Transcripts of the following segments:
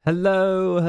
Hello.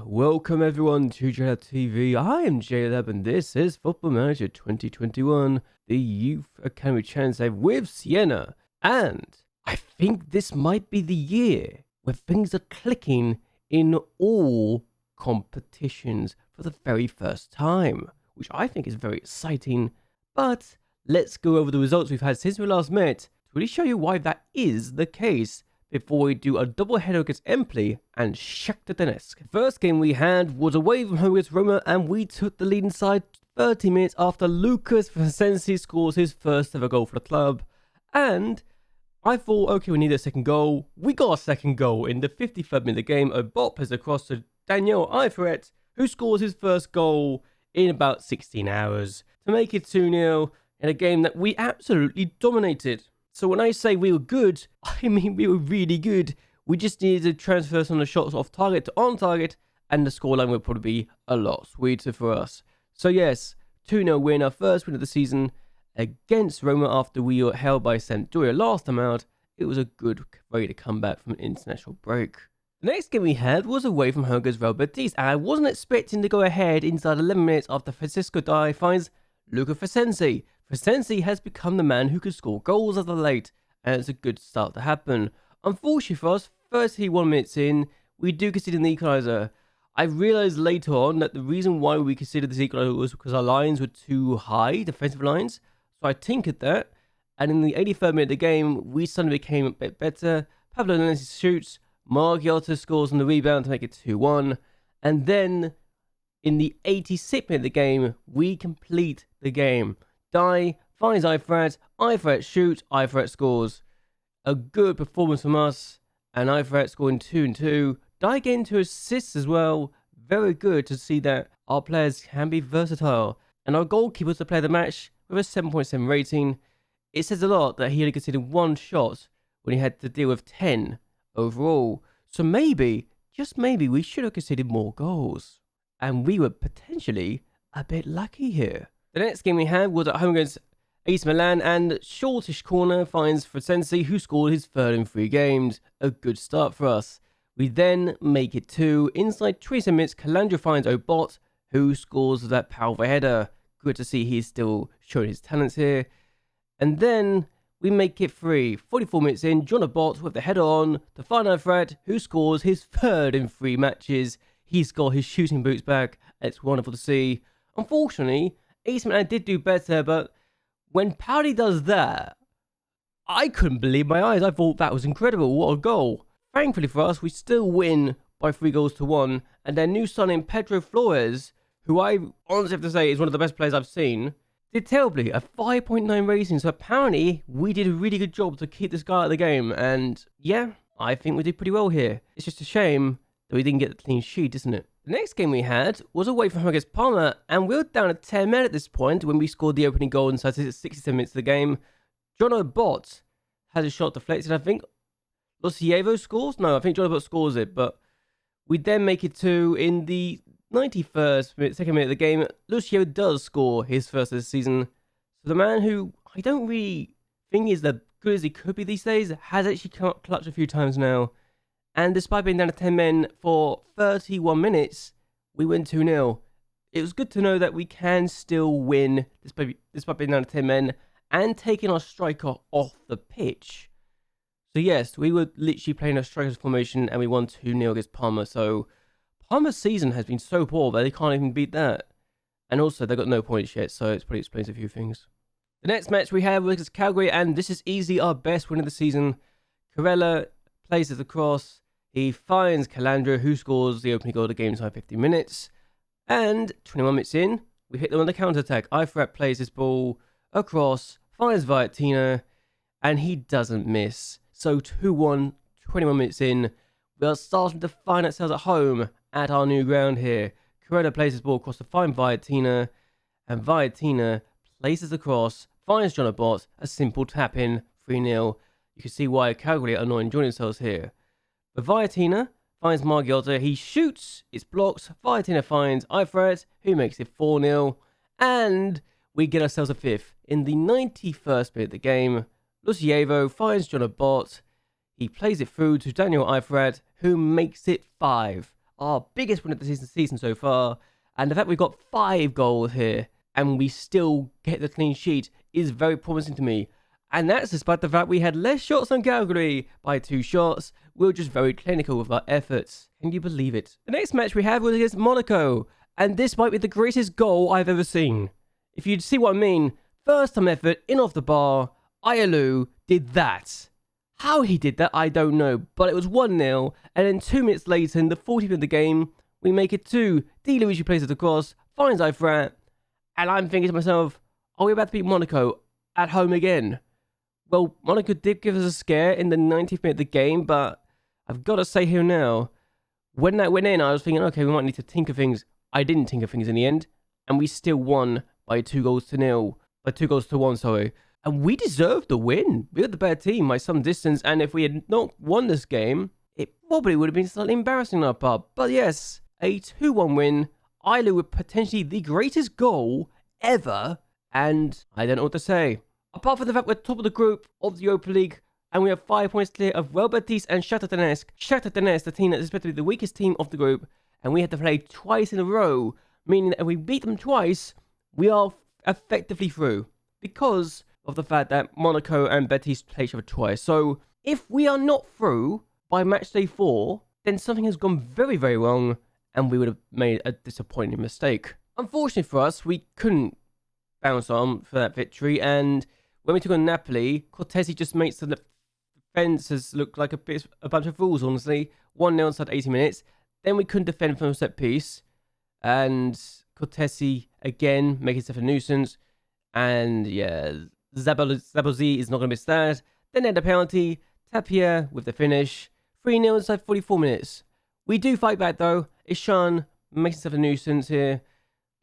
Welcome everyone to JLABTV. I am JLAB and this is Football Manager 2021, the Youth Academy Challenge Save with Siena. And I think this might be the year where things are clicking in all competitions for the very first time, which I think is very exciting. But let's go over the results we've had since we last met to really show you why that is the case, before we do a double header against Empoli and Shakhtar Donetsk. First game we had was away from home against Roma, and we took the lead inside 30 minutes after Lucas Vicenzi scores his first ever goal for the club. And I thought, okay, we need a second goal. We got a second goal in the 53rd minute of the game. A bot plays across to Daniel Eifert, who scores his first goal in about 16 hours to make it 2-0 in a game that we absolutely dominated. So when I say we were good, I mean we were really good. We just needed to transfer some of the shots off target to on target, and the scoreline would probably be a lot sweeter for us. So yes, 2-0 win, our first win of the season against Roma after we were held by Sampdoria last time out. It was a good way to come back from an international break. The next game we had was away from home against Real Betis, and I wasn't expecting to go ahead inside 11 minutes after Francisco Dai finds Luca Vicenzi. Vicenzi has become the man who can score goals as of late, and it's a good start to happen. Unfortunately for us, 31 minutes in, we do concede an equaliser. I realised later on that the reason why we considered this equaliser was because our lines were too high, defensive lines, so I tinkered that, and in the 83rd minute of the game, we suddenly became a bit better. Pablo Nenes shoots, MacLeod scores on the rebound to make it 2-1, and then in the 86th minute of the game, we complete the game. Dai finds Eifert shoots, Eifert scores. A good performance from us, and Eifert scoring 2-2. Dai getting 2 assists as well. Very good to see that our players can be versatile. And our goalkeeper was the player of the match with a 7.7 rating. It says a lot that he only conceded 1 shot when he had to deal with 10 overall. So maybe, just maybe, we should have conceded more goals. And we were potentially a bit lucky here. The next game we had was at home against AC Milan, and shortish corner finds Vicenzi, who scored his third in 3 games. A good start for us. We then make it 2. Inside 27 minutes, Calandra finds Obot, who scores that powerful header. Good to see he's still showing his talents here. And then we make it 3. 44 minutes in, John Obot with the header on to find Eifert, who scores his third in 3 matches. He's got his shooting boots back. It's wonderful to see. Unfortunately, AC Milan did do better, but when Pauli does that, I couldn't believe my eyes. I thought that was incredible. What a goal. Thankfully for us, we still win by 3-1, and their new signing, Pedro Flores, who I honestly have to say is one of the best players I've seen, did terribly. A 5.9 rating, so apparently we did a really good job to keep this guy out of the game, and yeah, I think we did pretty well here. It's just a shame that we didn't get the clean sheet, isn't it? The next game we had was away from home against Parma, and we were down at 10 men at this point when we scored the opening goal inside 67 minutes of the game. John Obot has a shot deflected, I think. Lucievo scores? No, I think John Obot scores it, but we then make it 2 in the 91st minute, second minute of the game. Lucievo does score his first of the season. So the man who I don't really think is as good as he could be these days has actually come up clutch a few times now. And despite being down to 10 men for 31 minutes, we win 2-0. It was good to know that we can still win despite being down to 10 men and taking our striker off the pitch. So yes, we were literally playing a striker's formation and we won 2-0 against Parma. So Parma's season has been so poor that they can't even beat that. And also, they've got no points yet, so it probably explains a few things. The next match we have was against Calgary, and this is easily our best win of the season. Carella places the cross. He finds Calandra, who scores the opening goal of the game inside 50 minutes. And 21 minutes in, we hit them on the counter-attack. Eifert plays this ball across, finds Viatina, and he doesn't miss. So 2-1, 21 minutes in. We are starting to find ourselves at home at our new ground here. Carella plays this ball across to find Viatina, and Viatina places the cross, finds John Obot, a simple tap-in, 3-0. You can see why Calgary are not enjoying themselves here. But Viatina finds MacLeod, he shoots, it's blocked. Viatina finds Eifert, who makes it 4-0. And we get ourselves a 5th. In the 91st minute of the game, Lucievo finds John Obot. He plays it through to Daniel Eifert, who makes it 5. Our biggest win of the season so far. And the fact we've got 5 goals here and we still get the clean sheet is very promising to me. And that's despite the fact we had less shots on Calgary by 2 shots. We were just very clinical with our efforts. Can you believe it? The next match we had was against Monaco. And this might be the greatest goal I've ever seen. If you'd see what I mean, first time effort, in off the bar, Ayalu did that. How he did that, I don't know, but it was 1-0, and then 2 minutes later, in the 40th minute of the game, we make it 2. Di Luigi plays it across, finds Eifert, and I'm thinking to myself, are we about to beat Monaco at home again? Well, Monaco did give us a scare in the 90th minute of the game, but I've got to say here now, when that went in, I was thinking, okay, we might need to tinker things. I didn't tinker things in the end, and we still won by 2-1, sorry. And we deserved the win. We were the better team by some distance. And if we had not won this game, it probably would have been slightly embarrassing on our part. But yes, a 2-1 win. Ayalu with potentially the greatest goal ever. And I don't know what to say. Apart from the fact we're top of the group of the Europa League. And we have 5 points clear of Real Betis and Shakhtar Donetsk. Shakhtar Donetsk, the team that is expected to be the weakest team of the group. And we had to play twice in a row. Meaning that if we beat them twice, we are effectively through. Because of the fact that Monaco and Betis play each other twice. So, if we are not through by match day 4, then something has gone very, very wrong, and we would have made a disappointing mistake. Unfortunately for us, we couldn't bounce on for that victory, and when we took on Napoli, Cortesi just makes the defences look like a bunch of fools, honestly. 1-0 inside 80 minutes. Then we couldn't defend from a set piece, and Cortesi, again, making himself a nuisance, and yeah, Zabozi is not going to miss that. Then they had a penalty. Tapia with the finish. 3-0 inside 44 minutes. We do fight back though. Ishan makes himself a nuisance here.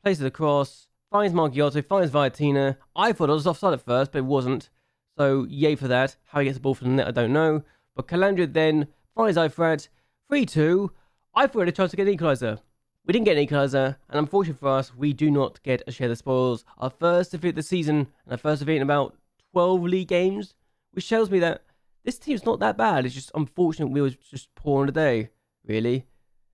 Plays it across. Finds Marghiotto. Finds Viatina. I thought it was offside at first, but it wasn't. So yay for that. How he gets the ball from the net, I don't know. But Calandria then finds Eifert. 3-2. I thought we had a chance to get an equaliser. We didn't get an equaliser, and unfortunately for us, we do not get a share of the spoils. Our first defeat of the season, and our first defeat in about 12 league games, which tells me that this team's not that bad. It's just unfortunate we were just poor on the day, really.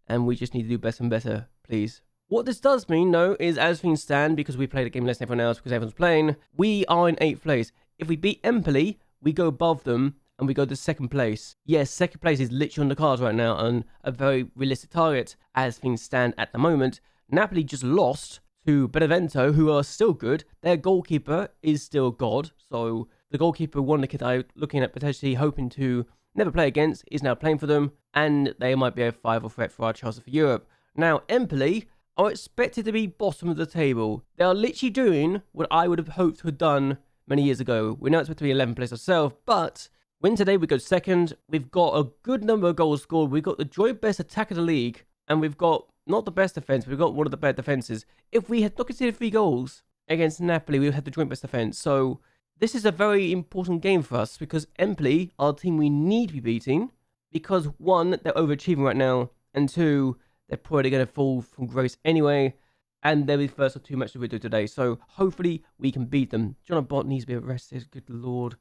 And we just need to do better and better, please. What this does mean, though, is as things stand, because we played a game less than everyone else, because everyone's playing, we are in 8th place. If we beat Empoli, we go above them, and we go to 2nd place. Yes, 2nd place is literally on the cards right now, and a very realistic target as things stand at the moment. Napoli just lost to Benevento, who are still good. Their goalkeeper is still God, so the goalkeeper, one of the kids I'm looking at potentially hoping to never play against, is now playing for them, and they might be a 5 threat for our chances for Europe. Now, Empoli are expected to be bottom of the table. They are literally doing what I would have hoped to have done many years ago. We're now expected to be 11th place ourselves, but win today, we go 2nd. We've got a good number of goals scored. We've got the joint best attack of the league. And we've got not the best defence, but we've got one of the better defences. If we had not conceded 3 goals against Napoli, we would have the joint best defence. So this is a very important game for us because Empoli are a team we need to be beating. Because 1, they're overachieving right now. And 2, they're probably going to fall from grace anyway. And they'll be the first of 2 matches we do today. So hopefully we can beat them. John Abbott needs to be arrested. Good lord.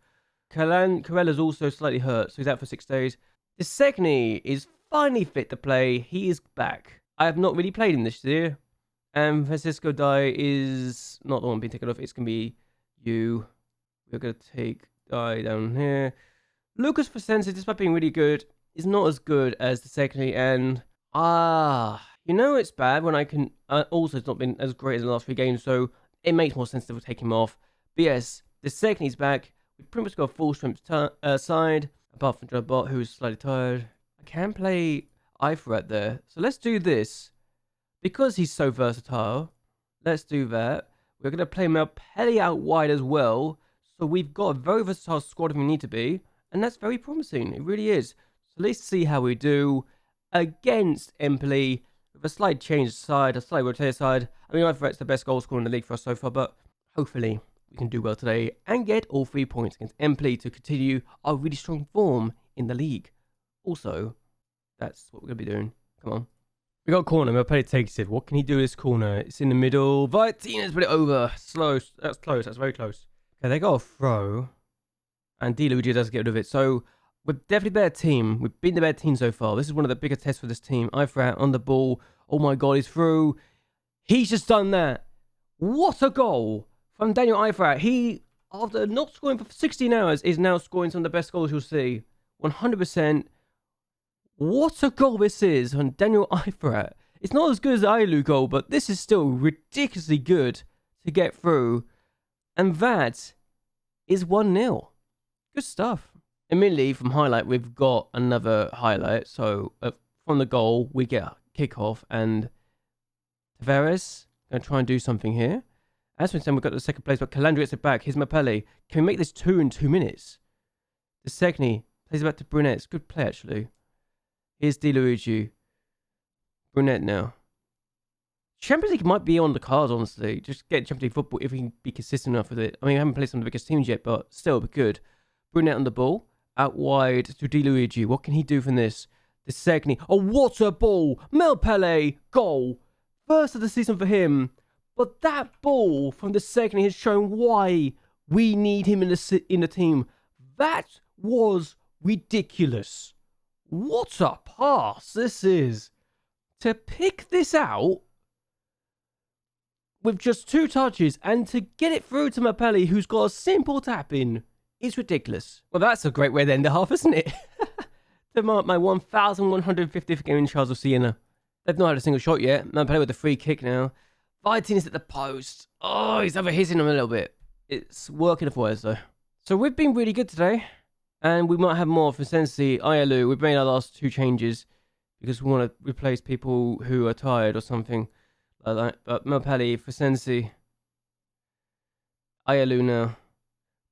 Carella's also slightly hurt, so he's out for 6 days. Desegni is finally fit to play. He is back. I have not really played him this year. And Francisco Dai is not the one being taken off. It's going to be you. We're going to take Dai down here. Lucas Vicenza, despite being really good, is not as good as Desegni. And, you know it's bad when I can... also, it's not been as great as the last 3 games, so it makes more sense to take him off. But yes, Desegni's back. We pretty much got a full strength side, apart from Drabot, who's slightly tired. I can play Eifert there, so let's do this. Because he's so versatile, let's do that. We're going to play Melpelli out wide as well, so we've got a very versatile squad if we need to be, and that's very promising, it really is. So let's see how we do against Empoli, with a slight change side, a slight rotated side. I mean, Eifert's the best goal scorer in the league for us so far, but hopefully we can do well today and get all 3 points against Empoli to continue our really strong form in the league. Also, that's what we're going to be doing. Come on. We got a corner. Melpelli takes it. What can he do this corner? It's in the middle. Viatina's put it over. Slow. That's close. That's very close. Okay, they got a throw. And Di Luigi does get rid of it. So We're definitely a better team. We've been the better team so far. This is one of the bigger tests for this team. Ifrat on the ball. Oh my God, he's through. He's just done that. What a goal from Daniel Ifrat. He, after not scoring for 16 hours, is now scoring some of the best goals you'll see. 100%. What a goal this is on Daniel Ifrat. It's not as good as the Ayalu goal, but this is still ridiculously good to get through. And that is 1-0. Good stuff. Immediately from highlight, we've got another highlight. So from the goal, we get a kickoff, and Tavares going to try and do something here. As we've got the second place, but Calandra gets it back. Here's Mapelli. Can we make this 2 in 2 minutes? The Segni plays it back to Brunette. It's a good play, actually. Here's Di Luigi. Brunette now. Champions League might be on the cards, honestly. Just get Champions League football if we can be consistent enough with it. I mean, we haven't played some of the biggest teams yet, but still, it'll be good. Brunette on the ball. Out wide to Di Luigi. What can he do from this? The Segni. Oh, what a ball! Mel Pele, goal. First of the season for him. But that ball from the Segni has shown why we need him in the team. That was ridiculous. What a pass this is. To pick this out with just 2 touches and to get it through to Mapelli, who's got a simple tap in, is ridiculous. Well, that's a great way to end the half, isn't it? To mark my 1,150th game in charge of Siena. They've not had a single shot yet. Mapelli with a free kick now. Vitin is at the post. Oh, he's over-hitting him a little bit. It's working for us, though. So we've been really good today. And we might have more for Sensi, Ayalu. We've made our last 2 changes because we want to replace people who are tired or something like that. But Mapelli for Sensi. Ayalu now.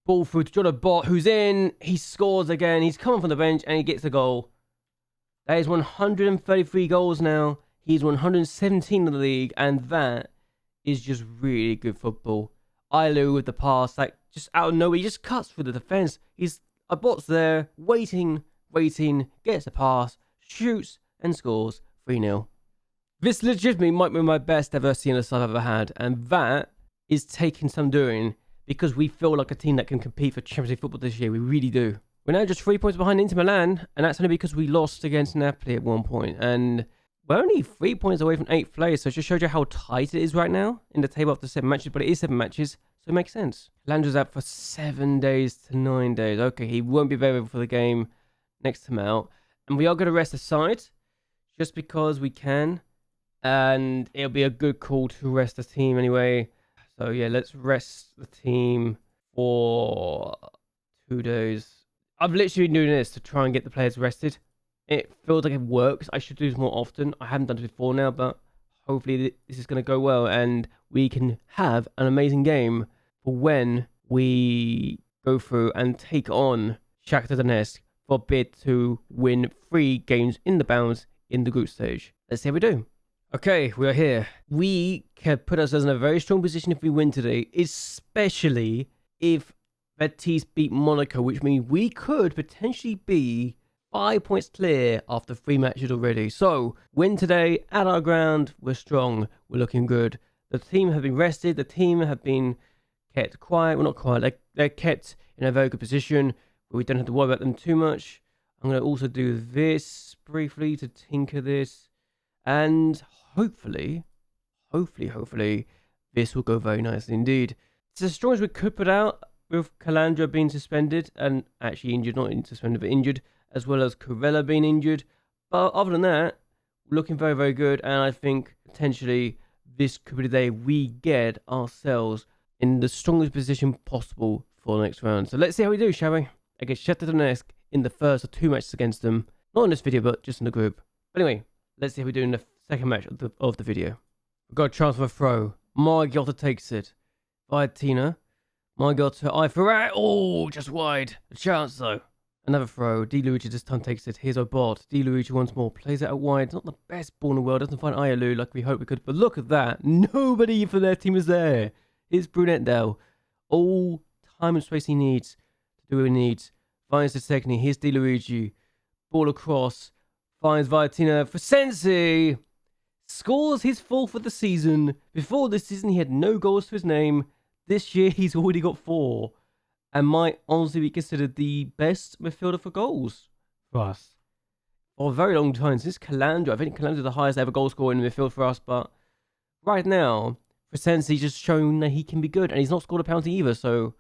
Ball through to John Bot, who's in. He scores again. He's coming from the bench and he gets the goal. That is 133 goals now. He's 117 in the league, and that is just really good football. Ayalu with the pass, like just out of nowhere, he just cuts through the defense. He's a Bot's there, waiting, gets the pass, shoots, and scores 3-0. This legitimately might be my best ever Siena side I've ever had, and that is taking some doing because we feel like a team that can compete for Champions League football this year. We really do. We're now just 3 points behind Inter Milan, and that's only because we lost against Napoli at one point, and we're only 3 points away from 8th place, so it just shows you how tight it is right now in the table after 7 matches, but it is 7 matches, so it makes sense. Landra's out for 7 days to 9 days. Okay, he won't be available for the game next time out. And we are going to rest aside, just because we can, and it'll be a good call to rest the team anyway. So yeah, let's rest the team for 2 days. I've literally been doing this to try and get the players rested. It feels like it works. I should do this more often. I haven't done it before now, but hopefully this is going to go well and we can have an amazing game for when we go through and take on Shakhtar Donetsk for a bid to win 3 games in the bounds in the group stage. Let's see how we do. Okay, we are here. We can put ourselves in a very strong position if we win today, especially if Betis beat Monaco, which means we could potentially be 5 points clear after 3 matches already. So, win today at our ground. We're strong. We're looking good. The team have been rested. The team have been kept quiet. Well, not quiet. They're kept in a very good position where we don't have to worry about them too much. I'm going to also do this briefly to tinker this. And hopefully, this will go very nicely indeed. It's as strong as we could put out with Calandra being suspended and actually injured, not suspended, but injured, as well as Corella being injured. But other than that, we're looking very, very good. And I think potentially this could be the day we get ourselves in the strongest position possible for the next round. So let's see how we do, shall we? Against Shakhtar Donetsk in the first of 2 matches against them. Not in this video, but just in the group. But anyway, let's see how we do in the second match of the video. We've got a chance for a throw. Margiotta takes it. Vitina. Margiotta, Ifrat. Oh, just wide. A chance though. Another throw. Di Luigi this time takes it. Here's Obot. Di Luigi once more. Plays it out wide. Not the best ball in the world. Doesn't find Ayalu like we hoped we could. But look at that. Nobody for their team is there. It's Brunette now. All time and space he needs to do what he needs. Finds the Segni. Here's Di Luigi. Ball across. Finds Vitina for Sensi. Scores his 4th for the season. Before this season, he had no goals to his name. This year, he's already got 4. and might honestly be considered the best midfielder for goals for us for a very long time. Since Calandra, I think Calandra's the highest ever goal scorer in the midfield for us, but right now, Frisensi's just shown that he can be good, and he's not scored a penalty either, so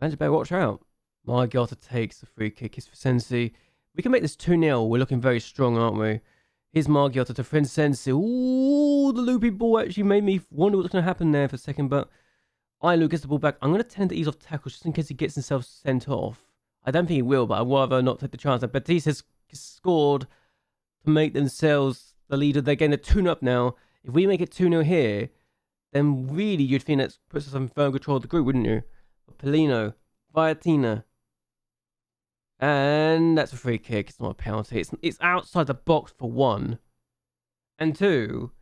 Calandra better watch out. Margiotta takes the free kick. It's Frisensi. We can make this 2-0. We're looking very strong, aren't we? Here's Margiotta to Frisensi. Ooh, the loopy ball actually made me wonder what's going to happen there for a second, but Ilu gets the ball back. I'm going to tend to ease off tackles just in case he gets himself sent off. I don't think he will, but I'd rather not take the chance. Betis has scored to make themselves the leader. They're getting a 2-up now. If we make it 2-0 here, then really you'd think that puts us in firm control of the group, wouldn't you? Polino, Viatina. And that's a free kick. It's not a penalty. It's outside the box for 1. And 2,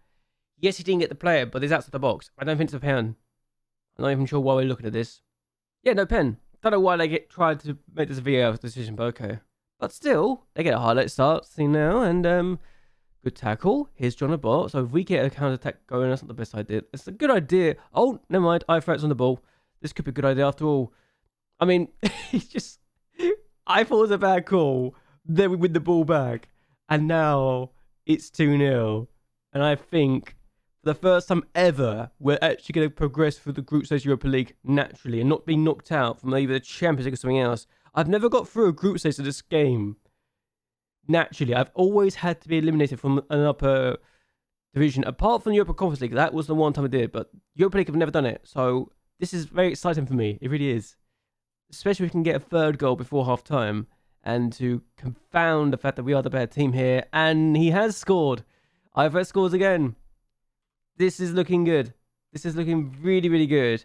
yes, he didn't get the player, but it's outside the box. I don't think it's a pen. I'm not even sure why we're looking at this. Yeah, no pen. Don't know why they tried to make this a VAR decision, but okay. But still, they get a highlight start. See now, and good tackle. Here's John Abbott. So if we get a counter attack going, that's not the best idea. It's a good idea. Oh, never mind. Eye threats on the ball. This could be a good idea after all. I mean, he's just. I thought it was a bad call. Then we win the ball back, and now it's 2-0. And I think for the first time ever, we're actually going to progress through the group stage Europa League naturally and not be knocked out from either the Champions League or something else. I've never got through a group stage of this game naturally. I've always had to be eliminated from an upper division, apart from the Europa Conference League. That was the one time I did, but Europa League, I've never done it. So this is very exciting for me. It really is. Especially if we can get a third goal before half time and to confound the fact that we are the better team here. And he has scored. Ivers scores again. This is looking good. This is looking really, really good.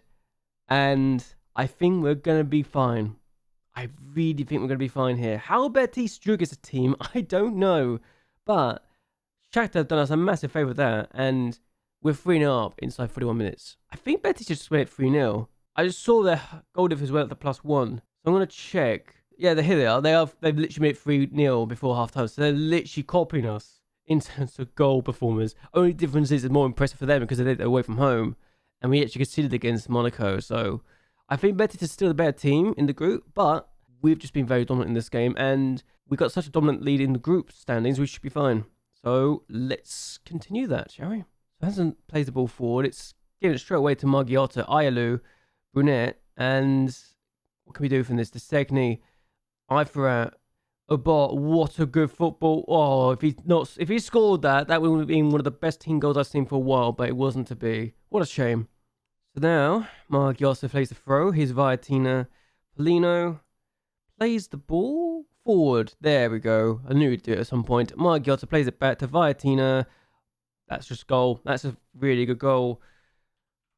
And I think we're going to be fine. I really think we're going to be fine here. How Betis Drug is a team, I don't know. But Shakhtar have done us a massive favour with that. And we're 3-0 up inside 41 minutes. I think Betis just went 3-0. I just saw their goal difference went up to +1. So I'm going to check. Yeah, here they are. They've literally made 3-0 before half time. So they're literally copying us in terms of goal performance. Only difference is it's more impressive for them because they did it away from home. And we actually conceded against Monaco. So I think Betis is still the better team in the group. But we've just been very dominant in this game. And we got such a dominant lead in the group standings. We should be fine. So let's continue that, shall we? So hasn't plays the ball forward. It's giving it straight away to Margiotta, Ayalu, Brunette, and what can we do from this? Desegni, Iferat, Abbott. What a good football! Oh, if he scored that would have been one of the best team goals I've seen for a while, but it wasn't to be. What a shame. So now Margiotta plays the throw. Here's Viatina, Polino plays the ball forward. There we go. I knew he'd do it at some point. Margiotta plays it back to Viatina. That's just goal. That's a really good goal,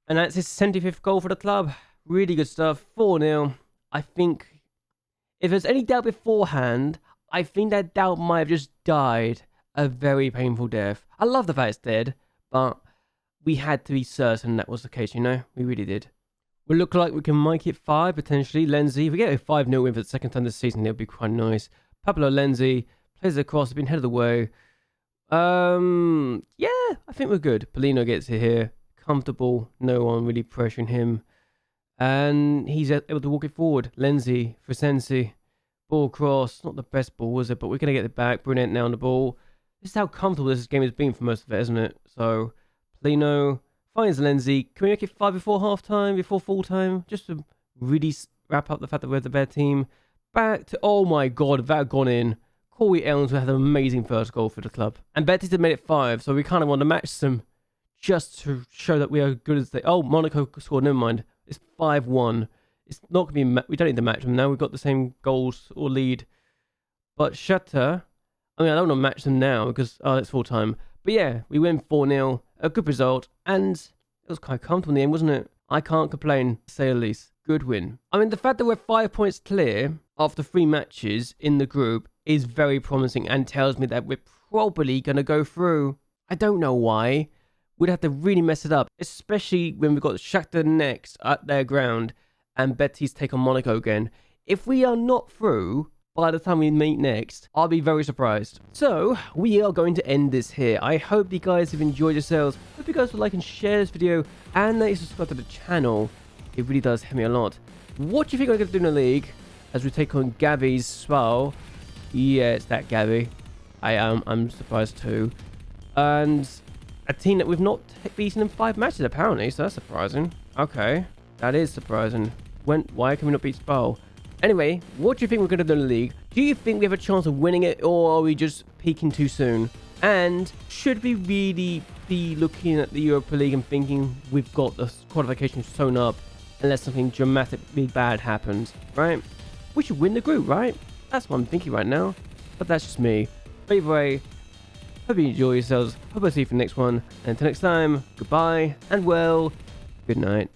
and that's his 75th goal for the club. Really good stuff. 4-0. I think if there's any doubt beforehand, I think that doubt might have just died a very painful death. I love the fact it's dead, but we had to be certain that was the case, you know? We really did. We look like we can make it 5, potentially. Lenzi, if we get a 5-0 win for the second time this season, it'll be quite nice. Pablo Lenzi plays it across, been headed away. Yeah, I think we're good. Polino gets it here. Comfortable. No one really pressuring him. And he's able to walk it forward. Lenzi, Frisensi, ball cross. Not the best ball, was it? But we're going to get it back. Brunette now on the ball. This is how comfortable this game has been for most of it, isn't it? So, Polino finds Lenzi. Can we make it 5 before half time, before full time? Just to really wrap up the fact that we're the better team. Back to, oh my god, if that had gone in, Corey Elms would have an amazing first goal for the club. And Betis had made it 5, so we kind of want to match them just to show that we are good as they. Oh, Monaco scored, never mind. It's 5-1. It's not going to be... We don't need to match them now. We've got the same goals or lead. But Shakhtar... I mean, I don't want to match them now because... Oh, it's full time. But yeah, we win 4-0. A good result. And it was quite comfortable in the end, wasn't it? I can't complain, to say the least. Good win. I mean, the fact that we're 5 points clear after 3 matches in the group is very promising and tells me that we're probably going to go through. I don't know why. We'd have to really mess it up, especially when we've got Shakhtar next at their ground and Betis take on Monaco again. If we are not through by the time we meet next, I'll be very surprised. So, we are going to end this here. I hope you guys have enjoyed yourselves. Hope you guys will like and share this video and that you subscribe to the channel. It really does help me a lot. what do you think we're going to do in the league as we take on Gabby's Spal? Yeah, it's that Gabby. I'm surprised too. And a team that we've not beaten in 5 matches apparently, so that's surprising. Okay, that is surprising. Why can we not beat Spal? Anyway, what do you think we're going to do in the league? Do you think we have a chance of winning it, or are we just peaking too soon? And should we really be looking at the Europa League and thinking we've got the qualification sewn up unless something dramatically bad happens, right? We should win the group, right? That's what I'm thinking right now. But that's just me. But either way, hope you enjoy yourselves. Hope I'll see you for the next one. And until next time, goodbye, and well, good night.